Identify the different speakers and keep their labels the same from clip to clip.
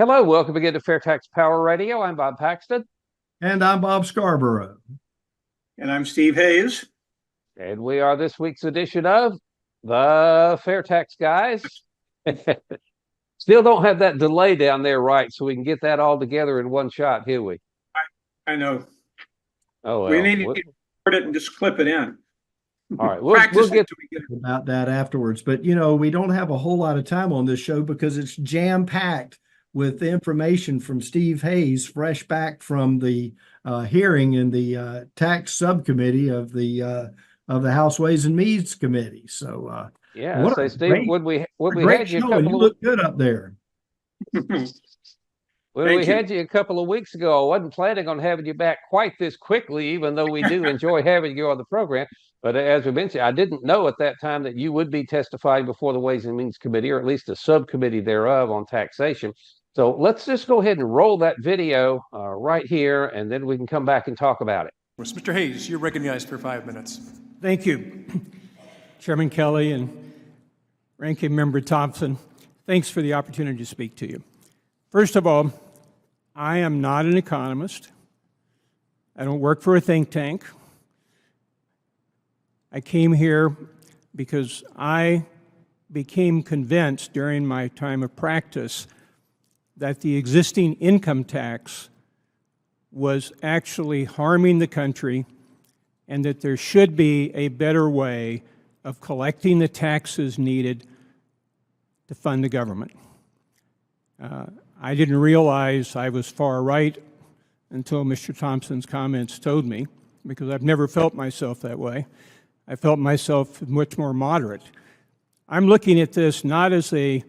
Speaker 1: Hello, welcome again to FAIRtax Power Radio. I'm Bob Paxton.
Speaker 2: And I'm Bob Scarborough.
Speaker 3: And I'm Steve Hayes.
Speaker 1: And we are this week's edition of the FAIRtax Guys. Still don't have that delay down there right, so we can get that all together in one shot, here we.
Speaker 3: I know.
Speaker 1: Oh, well.
Speaker 3: We need to record it and just clip it in.
Speaker 1: All right, we'll get
Speaker 2: about that afterwards. But, you know, we don't have a whole lot of time on this show because it's jam-packed with information from Steve Hayes, fresh back from the hearing in the tax subcommittee of the House Ways and Means Committee. So,
Speaker 1: yeah. So, Steve, when we had you a couple
Speaker 2: you look good up there.
Speaker 1: When we had you a couple of weeks ago, I wasn't planning on having you back quite this quickly, even though we do enjoy having you on the program. But as we mentioned, I didn't know at that time that you would be testifying before the Ways and Means Committee, or at least a subcommittee thereof, on taxation. So let's just go ahead and roll that video right here, and then we can come back and talk about it.
Speaker 4: Mr. Hayes, you're recognized for 5 minutes.
Speaker 5: Thank you, Chairman Kelly and Ranking Member Thompson. Thanks for the opportunity to speak to you. First of all, I am not an economist. I don't work for a think tank. I came here because I became convinced during my time of practice that the existing income tax was actually harming the country and that there should be a better way of collecting the taxes needed to fund the government. I didn't realize I was far right until Mr. Thompson's comments told me, because I've never felt myself that way. I felt myself much more moderate. I'm looking at this not as a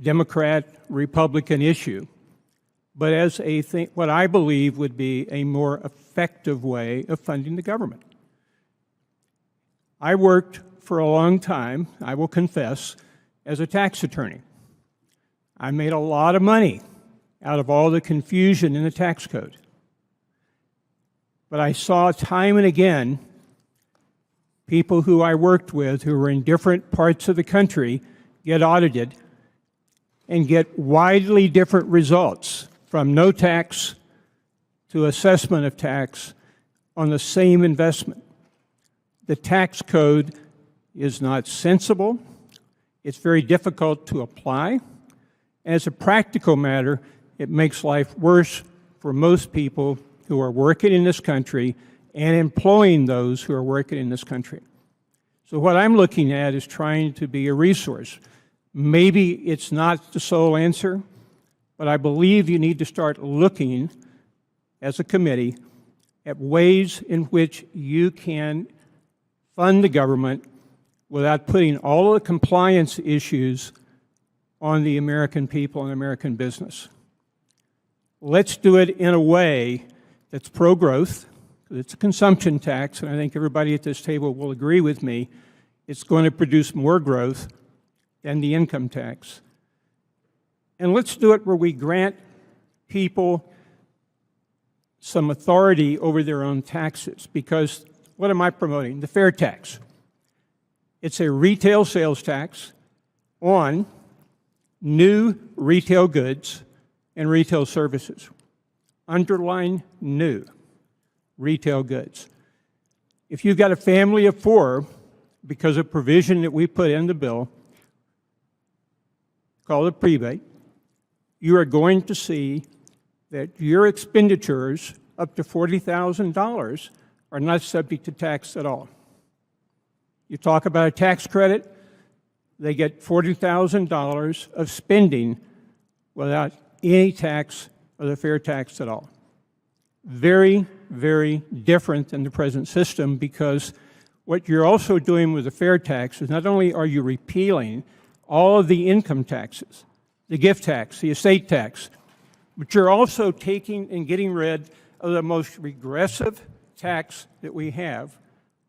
Speaker 5: Democrat-Republican issue, but as what I believe would be a more effective way of funding the government. I worked for a long time, I will confess, as a tax attorney. I made a lot of money out of all the confusion in the tax code. But I saw time and again people who I worked with who were in different parts of the country get audited and get widely different results, from no tax to assessment of tax on the same investment. The tax code is not sensible. It's very difficult to apply. As a practical matter, it makes life worse for most people who are working in this country and employing those who are working in this country. So what I'm looking at is trying to be a resource. Maybe it's not the sole answer, but I believe you need to start looking, as a committee, at ways in which you can fund the government without putting all of the compliance issues on the American people and American business. Let's do it in a way that's pro-growth. It's a consumption tax, and I think everybody at this table will agree with me. It's going to produce more growth than the income tax. And let's do it where we grant people some authority over their own taxes, because what am I promoting? The fair tax. It's a retail sales tax on new retail goods and retail services. Underline new retail goods. If you've got a family of 4, because of provision that we put in the bill, called a prebate, you are going to see that your expenditures up to $40,000 are not subject to tax at all. You talk about a tax credit, they get $40,000 of spending without any tax or the fair tax at all. Very, very different than the present system, because what you're also doing with the fair tax is not only are you repealing all of the income taxes, the gift tax, the estate tax, but you're also taking and getting rid of the most regressive tax that we have,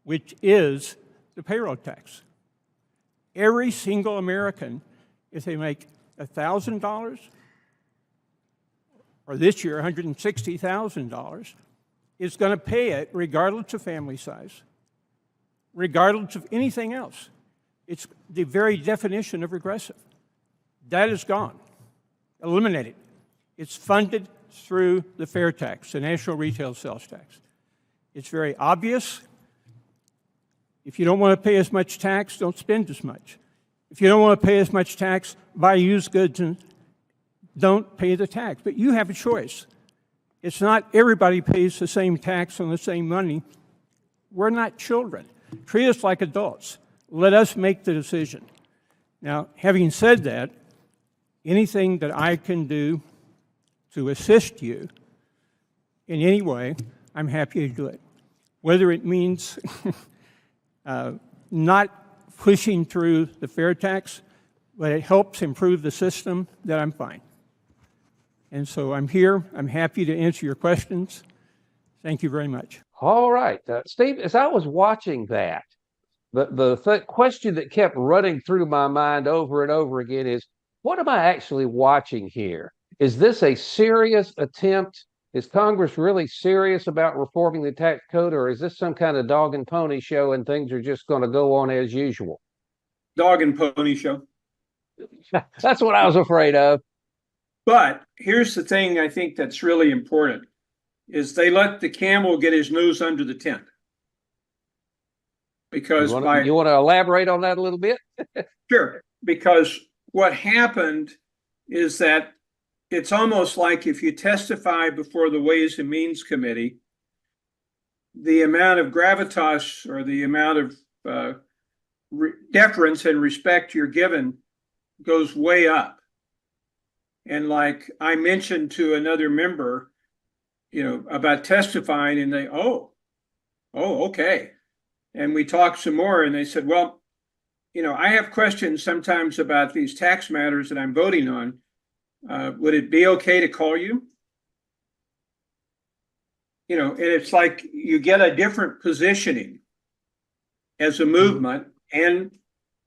Speaker 5: which is the payroll tax. Every single American, if they make $1,000, or this year $160,000, is going to pay it regardless of family size, regardless of anything else. It's the very definition of regressive. That is gone. eliminate it. It's funded through the fair tax, the national retail sales tax. It's very obvious. If you don't want to pay as much tax, don't spend as much. If you don't want to pay as much tax, buy used goods and don't pay the tax. But you have a choice. It's not everybody pays the same tax on the same money. We're not children. Treat us like adults. Let us make the decision. Now, having said that, anything that I can do to assist you in any way, I'm happy to do it. Whether it means not pushing through the fair tax, but it helps improve the system, then I'm fine. And so I'm here. I'm happy to answer your questions. Thank you very much.
Speaker 1: All right. Steve, as I was watching that, the question that kept running through my mind over and over again is, what am I actually watching here? Is this a serious attempt? Is Congress really serious about reforming the tax code, or is this some kind of dog and pony show and things are just going to go on as usual?
Speaker 3: Dog and pony show.
Speaker 1: That's what I was afraid of.
Speaker 3: But here's the thing I think that's really important, is they let the camel get his nose under the tent. Because
Speaker 1: you want to elaborate on that a little bit?
Speaker 3: Sure. Because what happened is that it's almost like if you testify before the Ways and Means Committee, the amount of gravitas or the amount of deference and respect you're given goes way up. And like I mentioned to another member, about testifying, and they, okay. And we talked some more, and they said, well, I have questions sometimes about these tax matters that I'm voting on. Would it be okay to call you? And it's like you get a different positioning as a movement and,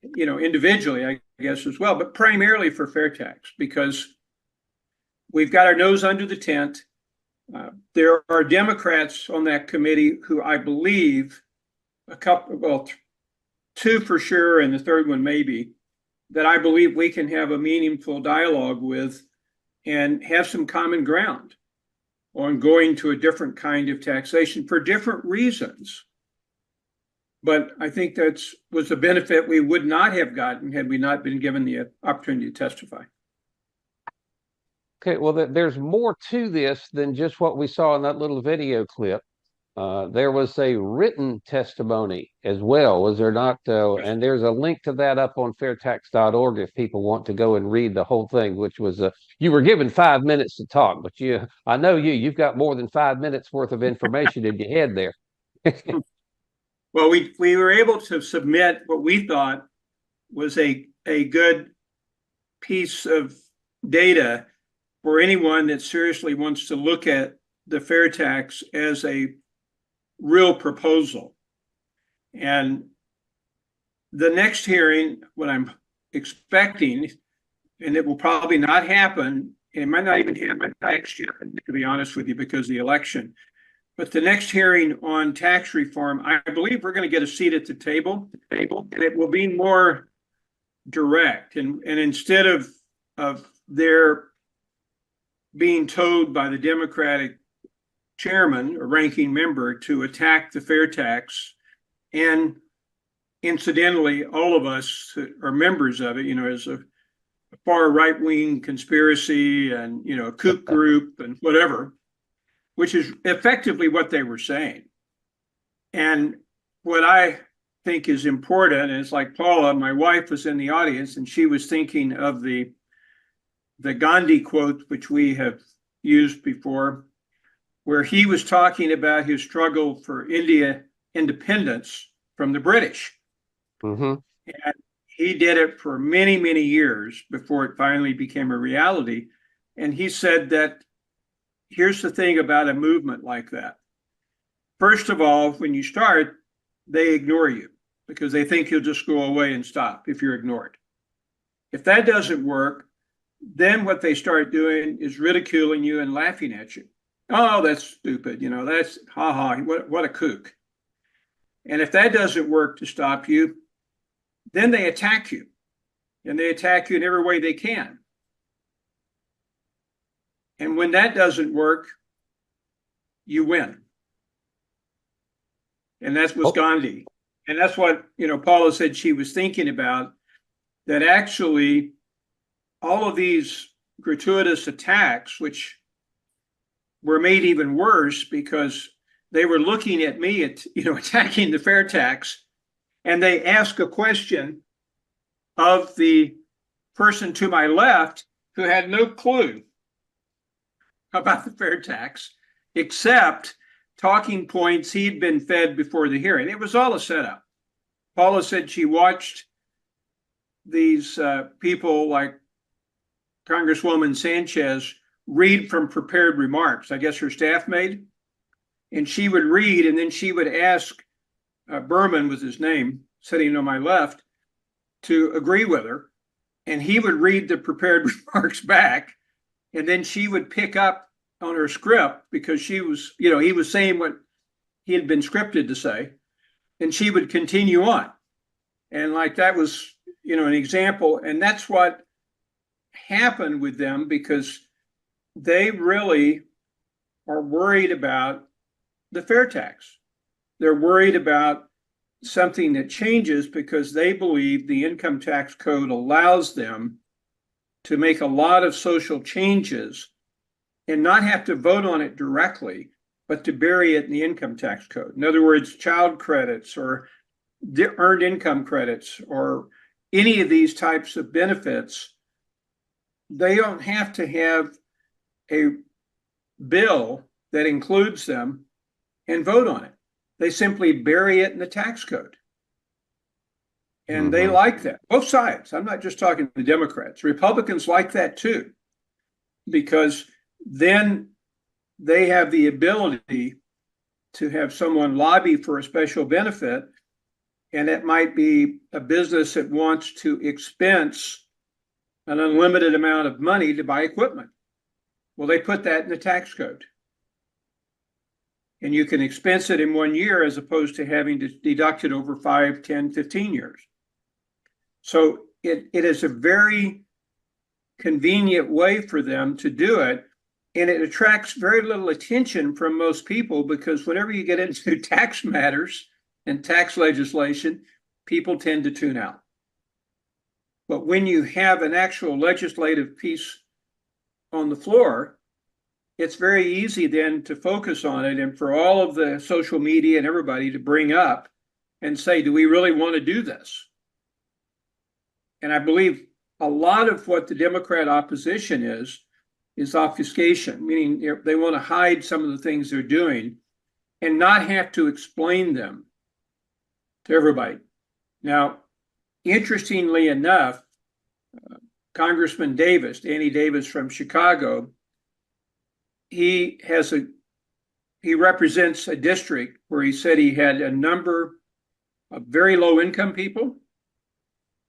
Speaker 3: individually, I guess, as well, but primarily for fair tax, because we've got our nose under the tent. There are Democrats on that committee who I believe two for sure, and the third one maybe, that I believe we can have a meaningful dialogue with and have some common ground on going to a different kind of taxation for different reasons. But I think that was a benefit we would not have gotten had we not been given the opportunity to testify.
Speaker 1: Okay, well, there's more to this than just what we saw in that little video clip. There was a written testimony as well, was there not? And there's a link to that up on fairtax.org if people want to go and read the whole thing, which was, you were given 5 minutes to talk, but I know you've got more than 5 minutes worth of information in your head there.
Speaker 3: Well, we were able to submit what we thought was a good piece of data for anyone that seriously wants to look at the fair tax as a real proposal. And the next hearing, what I'm expecting, and it will probably not happen, it might not even happen next year, to be honest with you, because of the election. But the next hearing on tax reform, I believe we're going to get a seat at the table, and it will be more direct. And instead of their being told by the Democratic chairman or ranking member to attack the fair tax, and incidentally, all of us are members of it, as a far right-wing conspiracy and, a kook group and whatever, which is effectively what they were saying. And what I think is important is, like Paula, my wife, was in the audience, and she was thinking of the Gandhi quote, which we have used before, where he was talking about his struggle for India independence from the British.
Speaker 1: Mm-hmm.
Speaker 3: And he did it for many, many years before it finally became a reality. And he said that here's the thing about a movement like that. First of all, when you start, they ignore you because they think you'll just go away and stop if you're ignored. If that doesn't work, then what they start doing is ridiculing you and laughing at you. Oh, that's stupid. That's what a kook. And if that doesn't work to stop you, then they attack you. And they attack you in every way they can. And when that doesn't work, you win. And that was Gandhi. And that's what, Paula said she was thinking about, that actually all of these gratuitous attacks, which were made even worse because they were looking at me attacking the fair tax, and they asked a question of the person to my left who had no clue about the fair tax, except talking points he'd been fed before the hearing. It was all a setup. Paula said she watched these people like Congresswoman Sanchez read from prepared remarks, I guess her staff made, and she would read, and then she would ask Berman was his name, sitting on my left, to agree with her, and he would read the prepared remarks back, and then she would pick up on her script because she was, he was saying what he had been scripted to say, and she would continue on. And like that was, an example. And that's what happened with them, because they really are worried about the fair tax. They're worried about something that changes because they believe the income tax code allows them to make a lot of social changes and not have to vote on it directly, but to bury it in the income tax code. In other words, child credits or earned income credits or any of these types of benefits, they don't have to have a bill that includes them and vote on it. They simply bury it in the tax code. And they like that. Both sides. I'm not just talking to the Democrats. Republicans like that too, because then they have the ability to have someone lobby for a special benefit, and it might be a business that wants to expense an unlimited amount of money to buy equipment. Well, they put that in the tax code. And you can expense it in 1 year as opposed to having to deduct it over 5, 10, 15 years. So it is a very convenient way for them to do it. And it attracts very little attention from most people, because whenever you get into tax matters and tax legislation, people tend to tune out. But when you have an actual legislative piece on the floor, it's very easy then to focus on it, and for all of the social media and everybody to bring up and say, do we really want to do this? And I believe a lot of what the Democrat opposition is obfuscation, meaning they want to hide some of the things they're doing and not have to explain them to everybody. Now, interestingly enough, Congressman Davis, Danny Davis from Chicago, he represents a district where he said he had a number of very low income people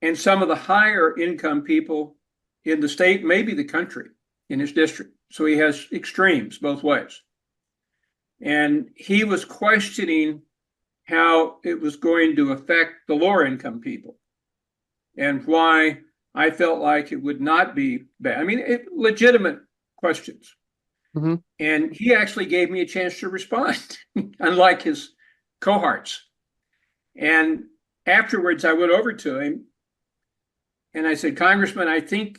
Speaker 3: and some of the higher income people in the state, maybe the country, in his district. So he has extremes both ways. And he was questioning how it was going to affect the lower income people and why I felt like it would not be bad. Legitimate questions. Mm-hmm. And he actually gave me a chance to respond, unlike his cohorts. And afterwards, I went over to him and I said, Congressman, I think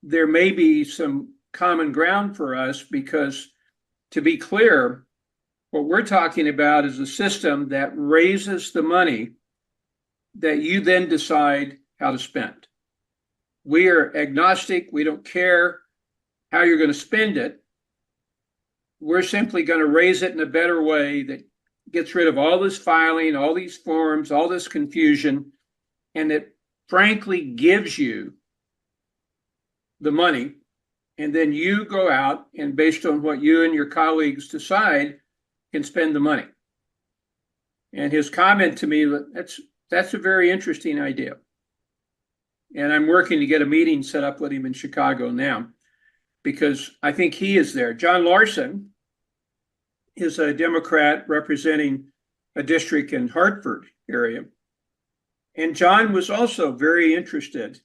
Speaker 3: there may be some common ground for us, because to be clear, what we're talking about is a system that raises the money that you then decide how to spend. We are agnostic. We don't care how you're going to spend it. We're simply going to raise it in a better way that gets rid of all this filing, all these forms, all this confusion, and it frankly gives you the money. And then you go out and, based on what you and your colleagues decide, can spend the money. And his comment to me, that's a very interesting idea. And I'm working to get a meeting set up with him in Chicago now, because I think he is there. John Larson is a Democrat representing a district in Hartford area. And John was also very interested.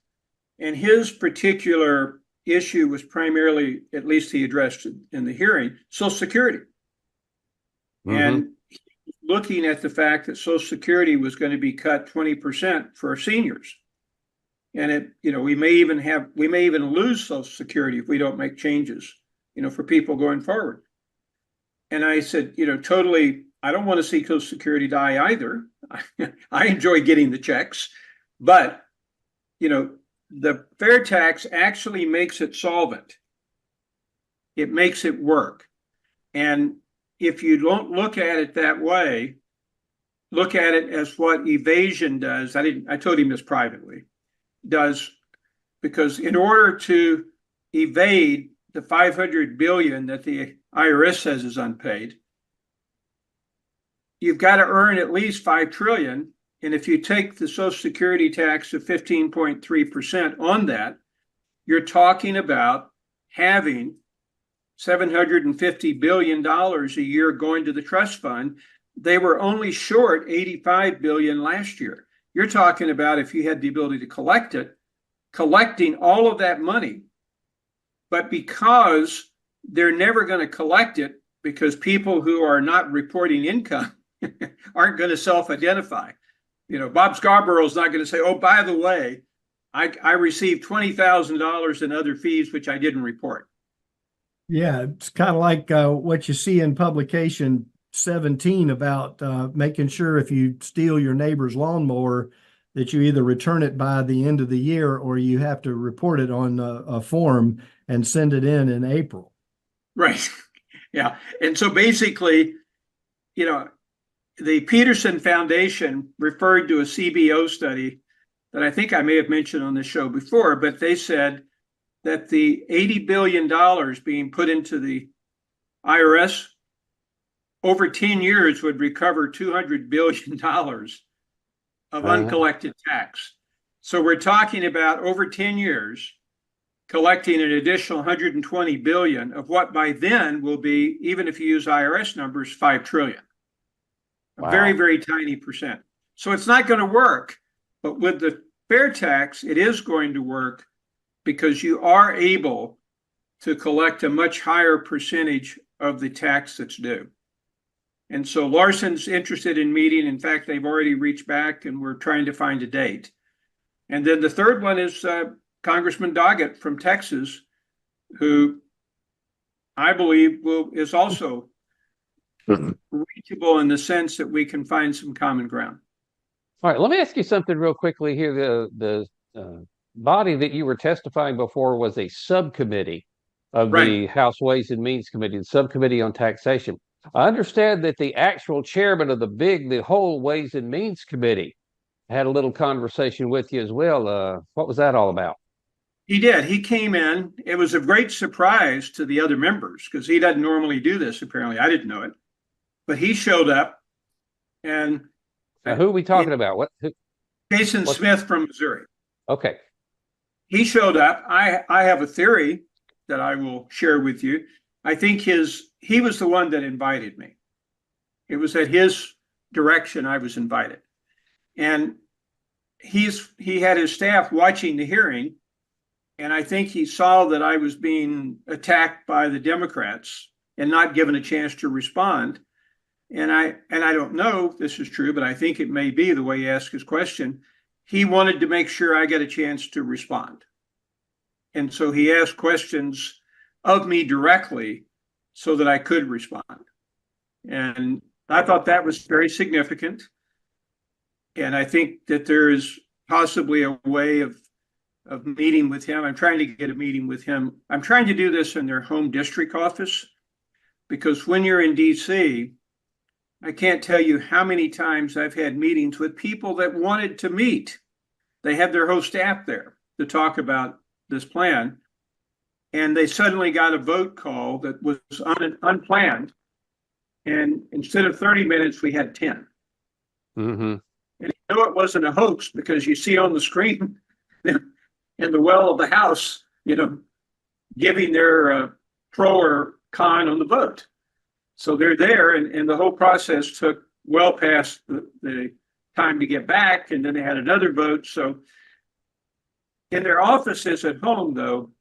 Speaker 3: And his particular issue was primarily, at least he addressed it in the hearing, Social Security. And looking at the fact that Social Security was going to be cut 20% for our seniors. And it, we may even lose Social Security if we don't make changes, for people going forward. And I said, totally, I don't want to see Social Security die either. I enjoy getting the checks, but, the fair tax actually makes it solvent. It makes it work. And if you don't look at it that way, look at it as what evasion does. I told him this privately, does, because in order to evade the $500 billion that the IRS says is unpaid, you've got to earn at least $5 trillion. And if you take the Social Security tax of 15.3% on that, you're talking about having $750 billion a year going to the trust fund. They were only short $85 billion last year. You're talking about, if you had the ability to collect it, collecting all of that money. But because they're never going to collect it, because people who are not reporting income aren't going to self-identify. Bob Scarborough's not going to say, oh, by the way, I received $20,000 in other fees, which I didn't report.
Speaker 2: Yeah, it's kind of like what you see in publication 17 about making sure if you steal your neighbor's lawnmower that you either return it by the end of the year or you have to report it on a form and send it in April.
Speaker 3: Right. Yeah. And so basically, the Peterson Foundation referred to a CBO study that I think I may have mentioned on this show before, but they said that the $80 billion being put into the IRS over 10 years would recover $200 billion of uncollected tax. So we're talking about over 10 years collecting an additional $120 billion of what by then will be, even if you use IRS numbers, $5 trillion. A very, very tiny percent. So it's not going to work. But with the fair tax, it is going to work because you are able to collect a much higher percentage of the tax that's due. And so Larson's interested in meeting. In fact, they've already reached back and we're trying to find a date. And then the third one is Congressman Doggett from Texas, who I believe is also reachable in the sense that we can find some common ground.
Speaker 1: All right, let me ask you something real quickly here. The body that you were testifying before was a subcommittee of the House Ways and Means Committee, the Subcommittee on Taxation. I understand that the actual chairman of the whole Ways and Means Committee had a little conversation with you as well. What was that all about?
Speaker 3: He did. He came in. It was a great surprise to the other members because he doesn't normally do this, apparently. I didn't know it. But he showed up. And
Speaker 1: now, who are we talking about?
Speaker 3: Jason Smith from Missouri.
Speaker 1: Okay.
Speaker 3: He showed up. I have a theory that I will share with you. I think he was the one that invited me. It was at his direction I was invited. And he had his staff watching the hearing. And I think he saw that I was being attacked by the Democrats and not given a chance to respond. And I don't know if this is true, but I think it may be the way he asked his question. He wanted to make sure I got a chance to respond. And so he asked questions of me directly so that I could respond. And I thought that was very significant. And I think that there is possibly a way of meeting with him. I'm trying to get a meeting with him. I'm trying to do this in their home district office because when you're in DC, I can't tell you how many times I've had meetings with people that wanted to meet. They had their whole staff there to talk about this plan. And they suddenly got a vote call that was unplanned. And instead of 30 minutes, we had 10.
Speaker 1: Mm-hmm.
Speaker 3: And you know it wasn't a hoax because you see on the screen in the well of the House, giving their pro or con on the vote. So they're there, and the whole process took well past the time to get back, and then they had another vote. So in their offices at home, though,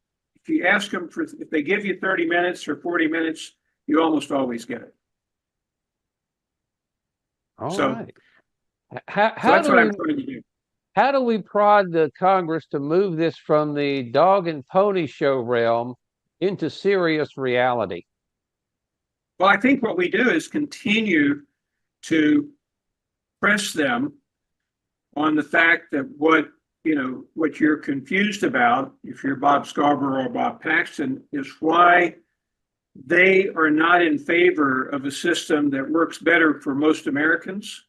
Speaker 3: if you ask them for, if they give you 30 minutes or 40 minutes, you almost always get it.
Speaker 1: All
Speaker 3: So,
Speaker 1: right.
Speaker 3: so
Speaker 1: How
Speaker 3: that's
Speaker 1: do
Speaker 3: what
Speaker 1: we
Speaker 3: I'm trying to do.
Speaker 1: how do we prod the Congress to move this from the dog and pony show realm into serious reality?
Speaker 3: Well, I think what we do is continue to press them on the fact that what you're confused about, if you're Bob Scarborough or Bob Paxton, is why they are not in favor of a system that works better for most Americans,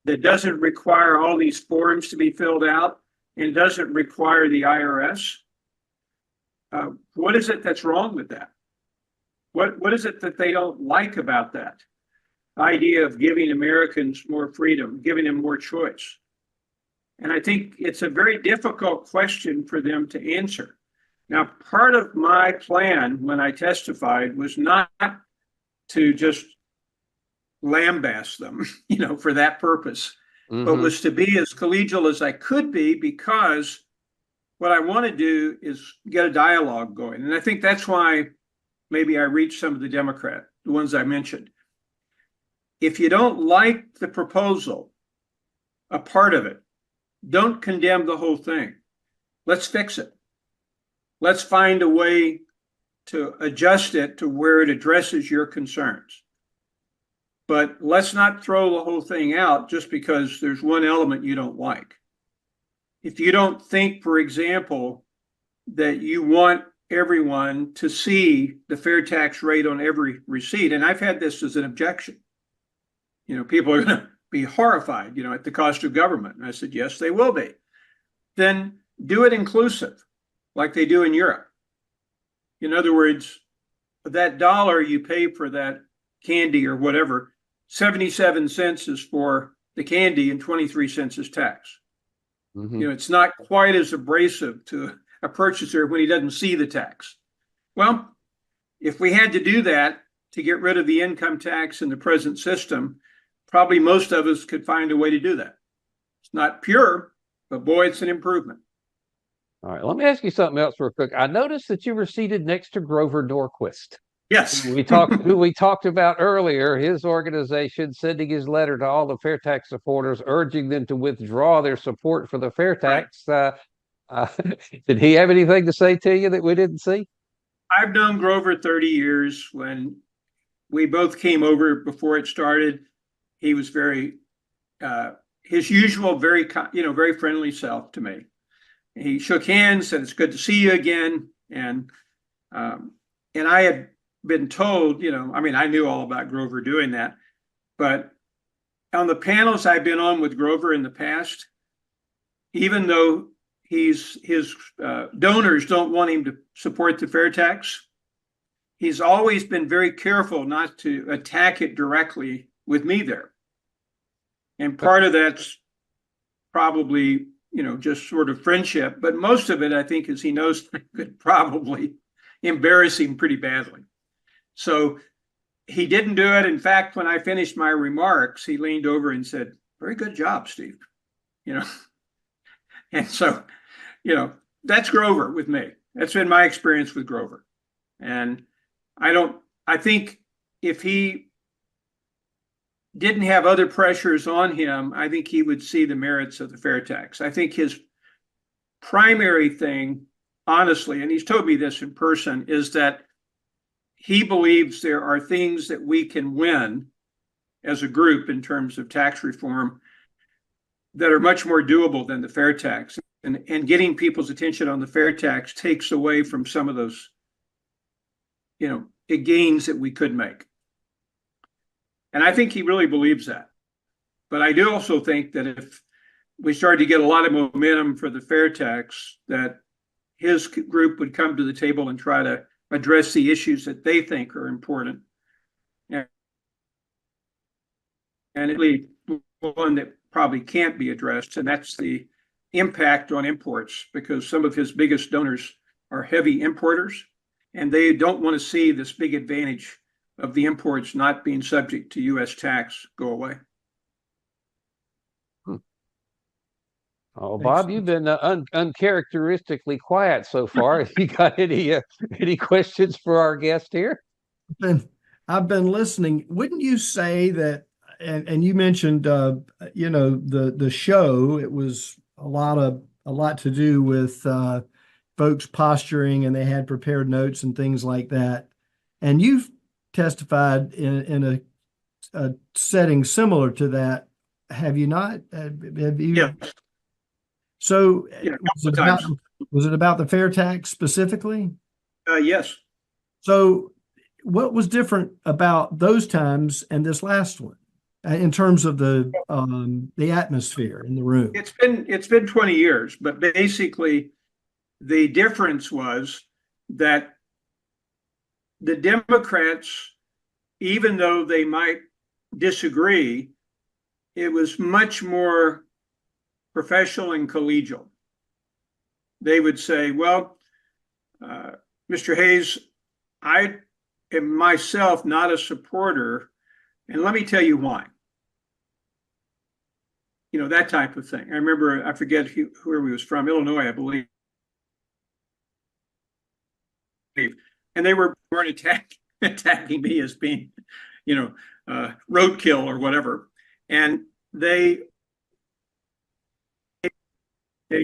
Speaker 3: that doesn't require all these forms to be filled out and doesn't require the IRS. What is it that's wrong with that? What is it that they don't like about that idea of giving Americans more freedom, giving them more choice? And I think it's a very difficult question for them to answer. Now, part of my plan when I testified was not to just lambaste them, for that purpose, but was to be as collegial as I could be, because what I want to do is get a dialogue going. And I think that's why maybe I reached some of the Democrats, the ones I mentioned. If you don't like the proposal, a part of it, don't condemn the whole thing. Let's fix it. Let's find a way to adjust it to where it addresses your concerns. But let's not throw the whole thing out just because there's one element you don't like. If you don't think, for example, that you want everyone to see the fair tax rate on every receipt, and I've had this as an objection. People are going to be horrified, at the cost of government. And I said, yes, they will be. Then do it inclusive, like they do in Europe. In other words, that dollar you pay for that candy or whatever, 77 cents is for the candy and 23 cents is tax. It's not quite as abrasive to a purchaser when he doesn't see the tax. Well, if we had to do that to get rid of the income tax in the present system, probably most of us could find a way to do that. It's not pure, but boy, it's an improvement.
Speaker 1: All right, let me ask you something else real quick. I noticed that you were seated next to Grover Norquist.
Speaker 3: Yes.
Speaker 1: who we talked about earlier. His organization sending his letter to all the fair tax supporters, urging them to withdraw their support for the fair tax. Right. Did he have anything to say to you that we didn't see?
Speaker 3: I've known Grover 30 years. When we both came over before it started, he was very, his usual, very friendly self to me. He shook hands, said, "It's good to see you again." And I had been told, I knew all about Grover doing that, but on the panels I've been on with Grover in the past, even though his donors don't want him to support the fair tax, he's always been very careful not to attack it directly with me there. And part of that's probably, just sort of friendship, but most of it, I think, is he knows I could probably embarrass him pretty badly. So he didn't do it. In fact, when I finished my remarks, he leaned over and said, "Very good job, Steve." And so, that's Grover with me. That's been my experience with Grover. And I think if he didn't have other pressures on him, I think he would see the merits of the fair tax. I think his primary thing, honestly, and he's told me this in person, is that he believes there are things that we can win as a group in terms of tax reform that are much more doable than the fair tax. And getting people's attention on the fair tax takes away from some of those, gains that we could make. And I think he really believes that. But I do also think that if we started to get a lot of momentum for the fair tax, that his group would come to the table and try to address the issues that they think are important. And really one that probably can't be addressed, and that's the impact on imports, because some of his biggest donors are heavy importers, and they don't want to see this big advantage of the imports not being subject to U.S. tax go away.
Speaker 1: Oh, Bob, you've been uncharacteristically quiet so far. You got any questions for our guest here?
Speaker 2: been I've been listening. Wouldn't you say that? And you mentioned, the show. It was a lot to do with folks posturing, and they had prepared notes and things like that. And you've testified in a setting similar to that, have you not? Have you?
Speaker 3: Yeah.
Speaker 2: So
Speaker 3: Yeah, a
Speaker 2: was
Speaker 3: couple
Speaker 2: it
Speaker 3: of
Speaker 2: about
Speaker 3: times.
Speaker 2: was it about the fair tax specifically?
Speaker 3: Yes.
Speaker 2: So what was different about those times and this last one in terms of the atmosphere in the room?
Speaker 3: It's been 20 years, but basically the difference was that the Democrats, even though they might disagree, it was much more professional and collegial. They would say, well, Mr. Hayes, I am myself not a supporter, and let me tell you why. You know, that type of thing. I remember, I forget where he was from, Illinois, I believe. And they weren't attacking me as being, roadkill or whatever. And they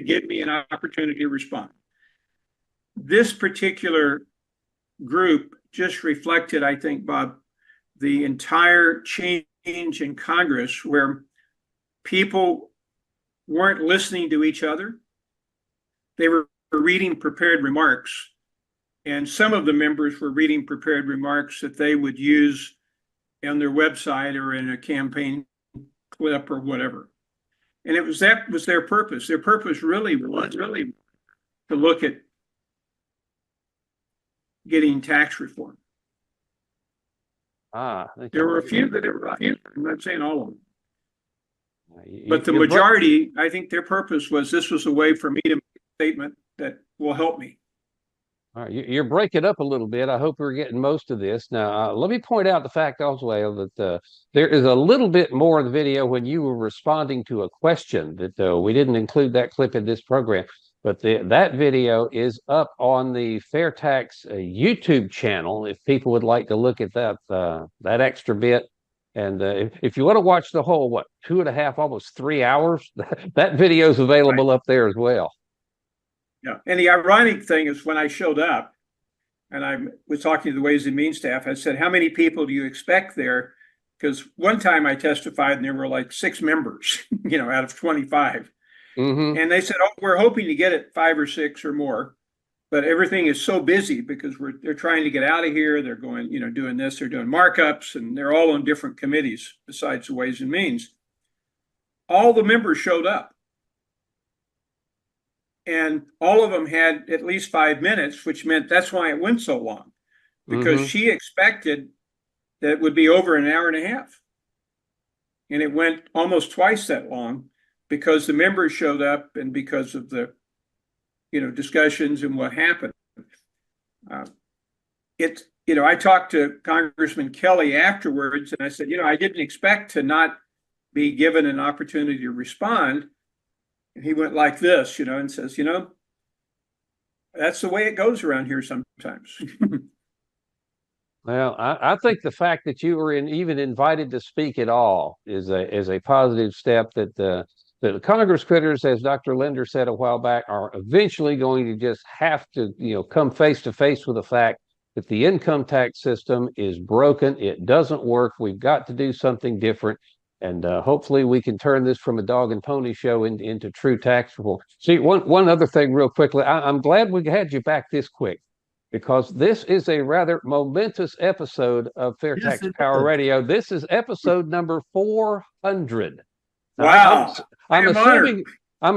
Speaker 3: give me an opportunity to respond. This particular group just reflected, I think, Bob, the entire change in Congress, where people weren't listening to each other. They were reading prepared remarks, and some of the members were reading prepared remarks that they would use on their website or in a campaign clip or whatever. And that was their purpose. Their purpose really was to look at getting tax reform. There were a few that were, I'm not saying all of them, but the majority, I think their purpose was, this was a way for me to make a statement that will help me.
Speaker 1: All right, you're breaking up a little bit. I hope we're getting most of this. Now, let me point out the fact also that there is a little bit more of the video when you were responding to a question that we didn't include that clip in this program, but that video is up on the FAIRtax YouTube channel if people would like to look at that extra bit. And if you want to watch the whole, 2.5, almost 3 hours, that video is available up there as well.
Speaker 3: Yeah. And the ironic thing is, when I showed up and I was talking to the Ways and Means staff, I said, how many people do you expect there? Because one time I testified and there were like 6 members, out of 25.
Speaker 1: Mm-hmm.
Speaker 3: And they said, oh, we're hoping to get it 5 or 6 or more. But everything is so busy because they're trying to get out of here. They're going, doing this, they're doing markups, and they're all on different committees besides the Ways and Means. All the members showed up. And all of them had at least 5 minutes, which meant that's why it went so long, because she expected that it would be over an hour and a half. And it went almost twice that long because the members showed up and because of the, discussions and what happened. I talked to Congressman Kelly afterwards, and I said, I didn't expect to not be given an opportunity to respond. And he went like this, and says, that's the way it goes around here sometimes.
Speaker 1: Well, I think the fact that you were even invited to speak at all is a positive step that the Congress critters, as Dr. Linder said a while back, are eventually going to just have to, come face to face with the fact that the income tax system is broken. It doesn't work. We've got to do something different. And hopefully we can turn this from a dog and pony show into true tax reform. See, one other thing real quickly. I'm glad we had you back this quick, because this is a rather momentous episode of FAIRtax Power Radio. This is episode number 400.
Speaker 3: Wow.
Speaker 1: I'm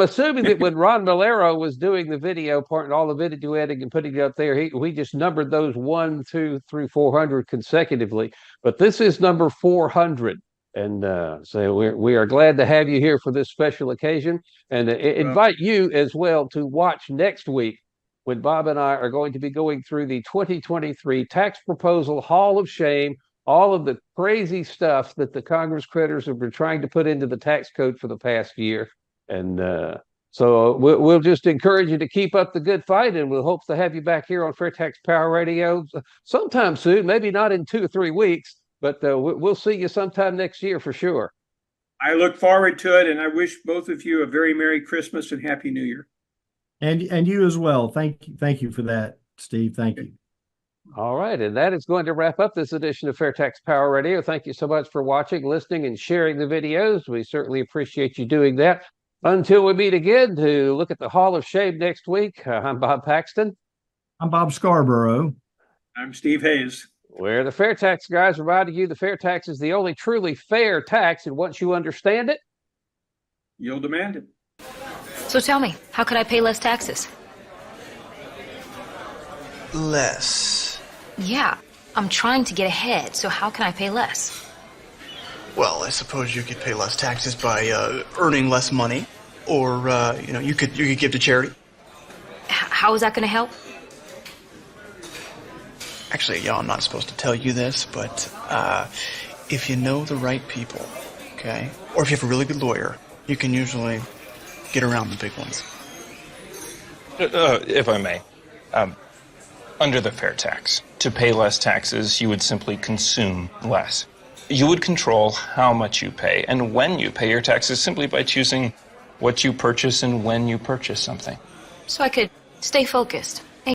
Speaker 1: assuming that when Ron Valero was doing the video part and all the video editing and putting it up there, we just numbered those 1, 2, 3, 400 consecutively. But this is number 400. And so we are glad to have you here for this special occasion, and invite you as well to watch next week when Bob and I are going to be going through the 2023 Tax Proposal Hall of Shame, all of the crazy stuff that the Congress critters have been trying to put into the tax code for the past year. And So we'll just encourage you to keep up the good fight, and we'll hope to have you back here on FAIRtax Power Radio sometime soon, maybe not in 2 or 3 weeks, but we'll see you sometime next year for sure.
Speaker 3: I look forward to it, and I wish both of you a very Merry Christmas and Happy New Year.
Speaker 2: And you as well. Thank you for that, Steve. Thank you.
Speaker 1: All right, and that is going to wrap up this edition of FAIRtax Power Radio. Thank you so much for watching, listening, and sharing the videos. We certainly appreciate you doing that. Until we meet again to look at the Hall of Shame next week, I'm Bob Paxton.
Speaker 2: I'm Bob Scarborough.
Speaker 3: I'm Steve Hayes.
Speaker 1: We're the FAIRtax Guys, reminding you the fair tax is the only truly fair tax, and once you understand it,
Speaker 3: You'll demand it.
Speaker 6: So tell me, how could I pay less taxes?
Speaker 7: Less.
Speaker 6: Yeah, I'm trying to get ahead, so how can I pay less?
Speaker 7: Well, I suppose you could pay less taxes by earning less money, or you could give to charity.
Speaker 6: How is that going to help?
Speaker 7: Actually, I'm not supposed to tell you this, but if you know the right people, okay, or if you have a really good lawyer, you can usually get around the big ones.
Speaker 8: If I may, under the fair tax, to pay less taxes, you would simply consume less. You would control how much you pay and when you pay your taxes simply by choosing what you purchase and when you purchase something.
Speaker 6: So I could stay focused.